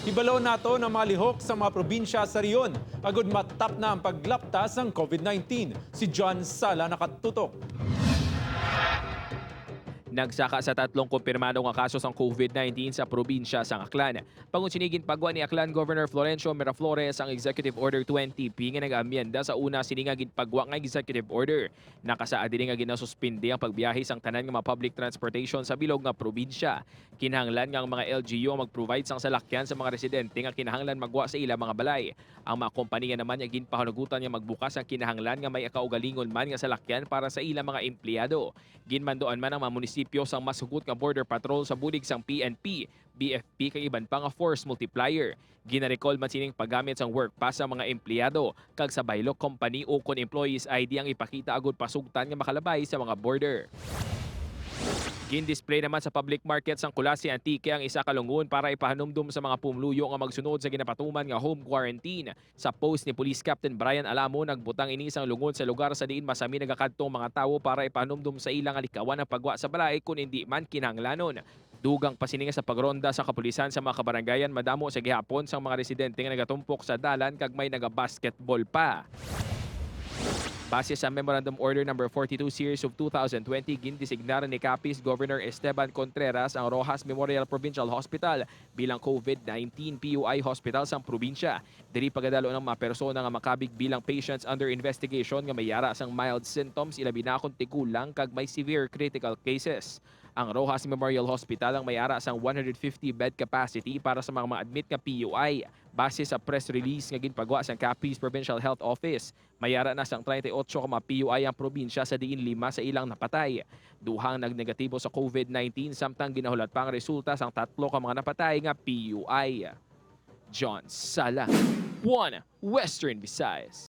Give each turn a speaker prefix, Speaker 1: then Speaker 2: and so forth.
Speaker 1: Hibalo nato ng mga lihok sa mga probinsya sa riyon. Agud matap na ang paglaptas ng COVID-19. Si John Sala nakatutok.
Speaker 2: Nagsaka sa tatlong kumpirmado nga kaso ng COVID-19 sa probinsya sang Aklan. Pangunsinigin pagwa ni Aklan Governor Florencio Miraflores ang Executive Order 20 nga nag-amyenda sa una sini nga ginpagwa nga Executive Order. Nakasaad din nga ginasuspindi ang pagbiyahe sang tanan nga mga public transportation sa bilog nga probinsya. Kinahanglan nga ang mga LGU ang mag-provide sang salakyan sa mga residente nga kinahanglan magwa sa ilang mga balay. Ang mga kompanya naman nga ginpahanugutan nga magbukas ang kinahanglan nga may akaugalingon man nga salakyan para sa ilang mga empleyado. Ginmandoan man ang mga munisipyo sang masugot nga border patrol sa bulig sang PNP, BFP kay iban pa nga force multiplier. Ginarecall man sining paggamit sang work pass sa mga empleyado kag sa baylok company o kon employees ID ang ipakita agud pasugtan nga makalabay sa mga border. Gin-display naman sa public market sang Culasi Antique ang isa ka lungon para ipahanumdom sa mga pumluyo nga magsunod sa ginapatuman nga home quarantine. Sa post ni Police Captain Brian Alamo, nagbutang ini sang lungon sa lugar sa diin masami nagakadtong mga tawo para ipahanumdom sa ilang alikawan ang pagwa sa balay kung hindi man kinahanglanon. Dugang pasininga sa pagronda sa kapulisan sa mga kabarangayan madamo sa gihapon sang mga residente nga nagatumpok sa dalan kag may nagabasketball pa. Base sa Memorandum Order No. 42 Series of 2020, gindesignar ni Capiz Governor Esteban Contreras ang Roxas Memorial Provincial Hospital bilang COVID-19 PUI hospital sa probinsya. Diri pagadalo ng mga persona nga makabig bilang patients under investigation nga may yara sang mild symptoms ilabi na kung tigulang kag may severe critical cases. Ang Roxas Memorial Hospital ang may ara sang 150 bed capacity para sa mga ma-admit nga PUI. Base sa press release nga ginpagwa sa Capiz Provincial Health Office, mayara na sang 38 ka mga PUI ang probinsya sa diin 5 sa ilang napatay. Duhang nagnegatibo sa COVID-19 samtang ginahulat pa ang resulta sang 3 ka mga napatay nga PUI. John Sala, 1 Western Visayas.